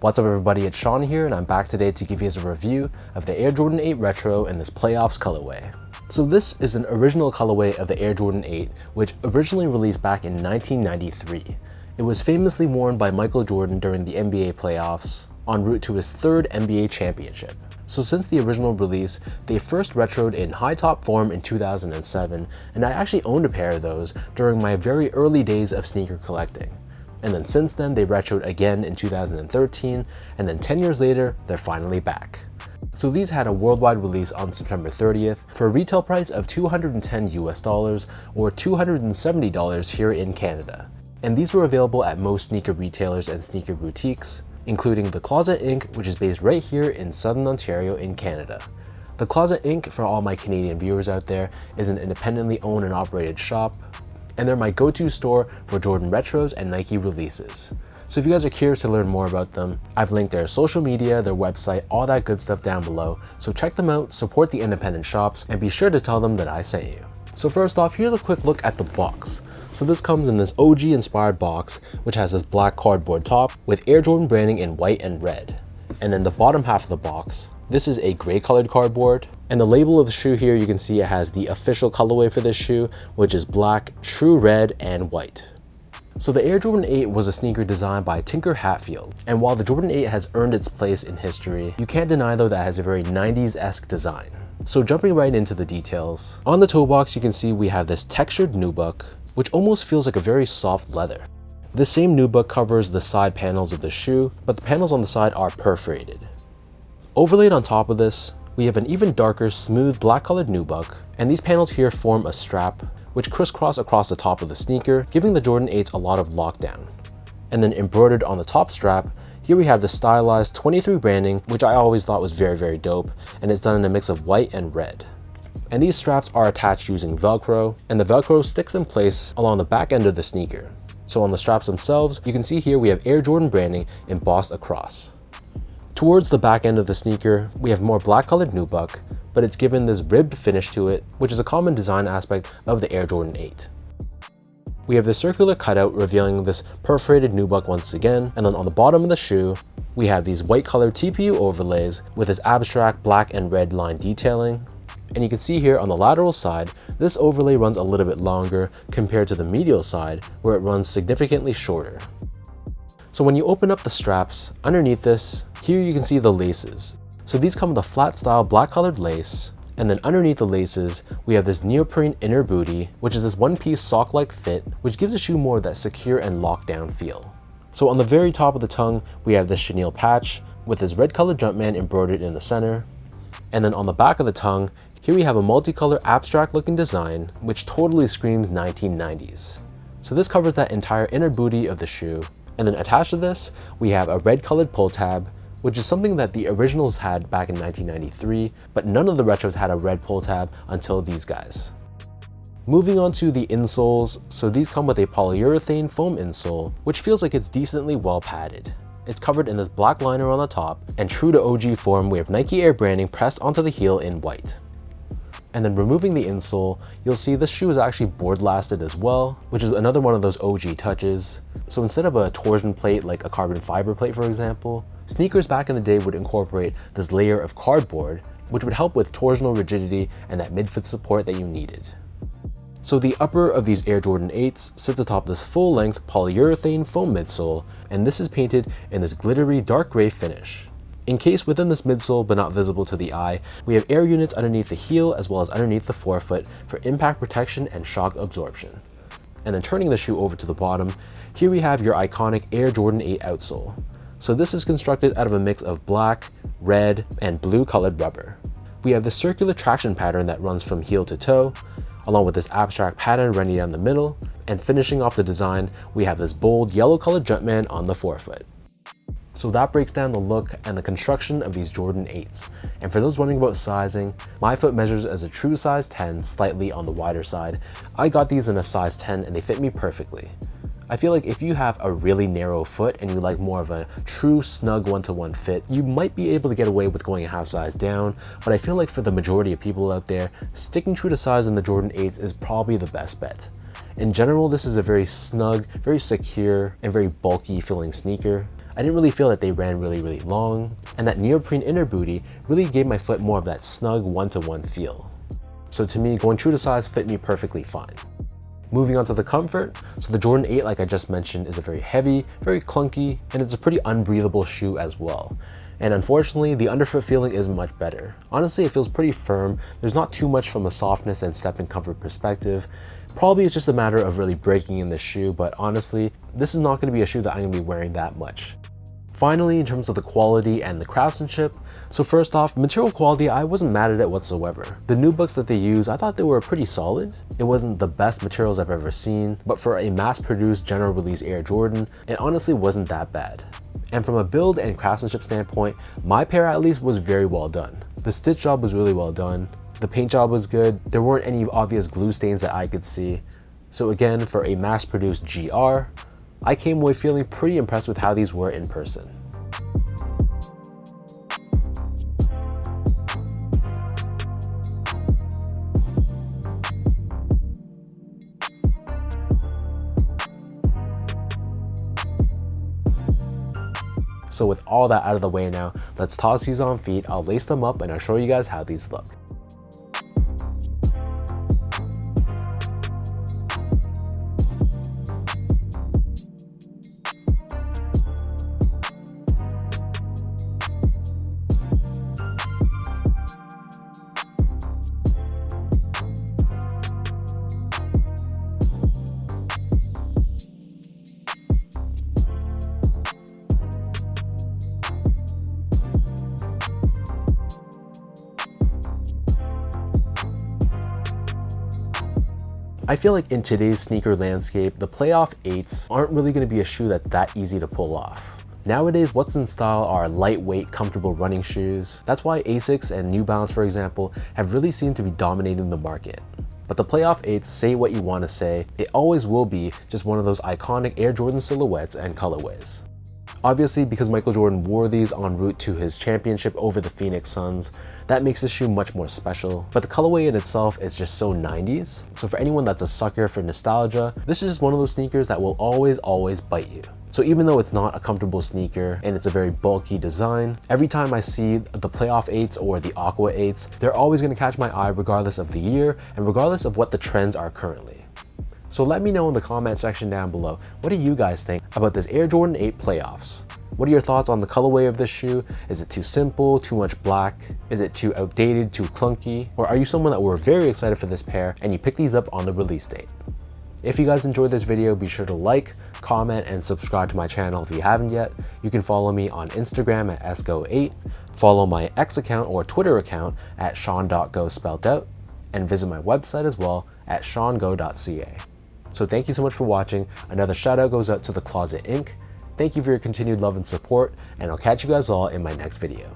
What's up everybody, it's Sean here and I'm back today to give you guys a review of the Air Jordan 8 Retro in this Playoffs colorway. So this is an original colorway of the Air Jordan 8, which originally released back in 1993. It was famously worn by Michael Jordan during the NBA playoffs, en route to his third NBA championship. So since the original release, they first retroed in high top form in 2007, and I actually owned a pair of those during my very early days of sneaker collecting. And then since then, they retroed again in 2013, and then 10 years later, they're finally back. So these had a worldwide release on September 30th for a retail price of $210 US or $270 here in Canada. And these were available at most sneaker retailers and sneaker boutiques, including The Closet Inc., which is based right here in Southern Ontario in Canada. The Closet Inc., for all my Canadian viewers out there, is an independently owned and operated shop, and they're my go-to store for Jordan Retros and Nike releases. So if you guys are curious to learn more about them, I've linked their social media, their website, all that good stuff down below. So check them out, support the independent shops, and be sure to tell them that I sent you. So first off, here's a quick look at the box. So this comes in this OG inspired box, which has this black cardboard top with Air Jordan branding in white and red. And then the bottom half of the box, this is a gray colored cardboard. And the label of the shoe here, you can see it has the official colorway for this shoe, which is black, true red, and white. So the Air Jordan 8 was a sneaker designed by Tinker Hatfield. And while the Jordan 8 has earned its place in history, you can't deny though that it has a very 90s-esque design. So jumping right into the details. On the toe box, you can see we have this textured nubuck, which almost feels like a very soft leather. This same nubuck covers the side panels of the shoe, but the panels on the side are perforated. Overlaid on top of this, we have an even darker, smooth black colored nubuck, and these panels here form a strap, which crisscross across the top of the sneaker, giving the Jordan 8s a lot of lockdown. And then embroidered on the top strap, here we have the stylized 23 branding, which I always thought was very dope, and it's done in a mix of white and red. And these straps are attached using Velcro, and the Velcro sticks in place along the back end of the sneaker. So on the straps themselves, you can see here we have Air Jordan branding embossed across. Towards the back end of the sneaker, we have more black colored nubuck, but it's given this ribbed finish to it, which is a common design aspect of the Air Jordan 8. We have the circular cutout revealing this perforated nubuck once again, and then on the bottom of the shoe, we have these white colored TPU overlays with this abstract black and red line detailing. And you can see here on the lateral side, this overlay runs a little bit longer compared to the medial side, where it runs significantly shorter. So when you open up the straps, underneath this, here you can see the laces. So these come with a flat style black colored lace, and then underneath the laces, we have this neoprene inner booty, which is this one-piece sock-like fit, which gives the shoe more of that secure and lockdown feel. So on the very top of the tongue, we have this chenille patch with this red colored Jumpman embroidered in the center. And then on the back of the tongue, here we have a multicolor abstract looking design, which totally screams 1990s. So this covers that entire inner booty of the shoe. And then attached to this, we have a red colored pull tab, which is something that the originals had back in 1993, but none of the retros had a red pull tab until these guys. Moving on to the insoles, so these come with a polyurethane foam insole, which feels like it's decently well padded. It's covered in this black liner on the top, and true to OG form, we have Nike Air branding pressed onto the heel in white. And then removing the insole, you'll see this shoe is actually board lasted as well, which is another one of those OG touches. So instead of a torsion plate like a carbon fiber plate for example, sneakers back in the day would incorporate this layer of cardboard, which would help with torsional rigidity and that mid-foot support that you needed. So the upper of these Air Jordan 8s sits atop this full-length polyurethane foam midsole, and this is painted in this glittery dark gray finish. Encased within this midsole but not visible to the eye, we have air units underneath the heel as well as underneath the forefoot for impact protection and shock absorption. And then turning the shoe over to the bottom, here we have your iconic Air Jordan 8 outsole. So this is constructed out of a mix of black, red, and blue colored rubber. We have this circular traction pattern that runs from heel to toe, along with this abstract pattern running down the middle, and finishing off the design, we have this bold yellow colored Jumpman on the forefoot. So that breaks down the look and the construction of these Jordan 8s. And for those wondering about sizing, my foot measures as a true size 10, slightly on the wider side. I got these in a size 10 and they fit me perfectly. I feel like if you have a really narrow foot and you like more of a true snug one-to-one fit, you might be able to get away with going a half size down, but I feel like for the majority of people out there, sticking true to size in the Jordan 8s is probably the best bet. In general, this is a very snug, very secure, and very bulky feeling sneaker. I didn't really feel that they ran really long, and that neoprene inner booty really gave my foot more of that snug one-to-one feel. So to me, going true to size fit me perfectly fine. Moving on to the comfort, so the Jordan 8, like I just mentioned, is a very heavy, very clunky, and it's a pretty unbreathable shoe as well. And unfortunately, the underfoot feeling isn't much better. Honestly, it feels pretty firm. There's not too much from a softness and step and comfort perspective. Probably it's just a matter of really breaking in the shoe, but honestly, this is not going to be a shoe that I'm going to be wearing that much. Finally, in terms of the quality and the craftsmanship, so first off, material quality, I wasn't mad at it whatsoever. The nubucks that they use, I thought they were pretty solid. It wasn't the best materials I've ever seen, but for a mass-produced general release Air Jordan, it honestly wasn't that bad. And from a build and craftsmanship standpoint, my pair at least was very well done. The stitch job was really well done. The paint job was good. There weren't any obvious glue stains that I could see. So again, for a mass-produced GR, I came away feeling pretty impressed with how these were in person. So with all that out of the way now, let's toss these on feet, I'll lace them up and I'll show you guys how these look. I feel like in today's sneaker landscape, the Playoff 8s aren't really going to be a shoe that's that easy to pull off. Nowadays, what's in style are lightweight, comfortable running shoes. That's why Asics and New Balance, for example, have really seemed to be dominating the market. But the Playoff 8s, say what you want to say, it always will be just one of those iconic Air Jordan silhouettes and colorways. Obviously, because Michael Jordan wore these en route to his championship over the Phoenix Suns, that makes this shoe much more special. But the colorway in itself is just so 90s. So for anyone that's a sucker for nostalgia, this is just one of those sneakers that will always bite you. So even though it's not a comfortable sneaker and it's a very bulky design, every time I see the Playoff 8s or the Aqua 8s, they're always going to catch my eye regardless of the year and regardless of what the trends are currently. So let me know in the comment section down below, what do you guys think about this Air Jordan 8 Playoffs? What are your thoughts on the colorway of this shoe? Is it too simple, too much black? Is it too outdated, too clunky? Or are you someone that were very excited for this pair and you picked these up on the release date? If you guys enjoyed this video, be sure to like, comment, and subscribe to my channel if you haven't yet. You can follow me on Instagram at sgo8, follow my X account or Twitter account at sean.go spelled out, and visit my website as well at seango.ca. So thank you so much for watching. Another shout out goes out to The Closet Inc. Thank you for your continued love and support, and I'll catch you guys all in my next video.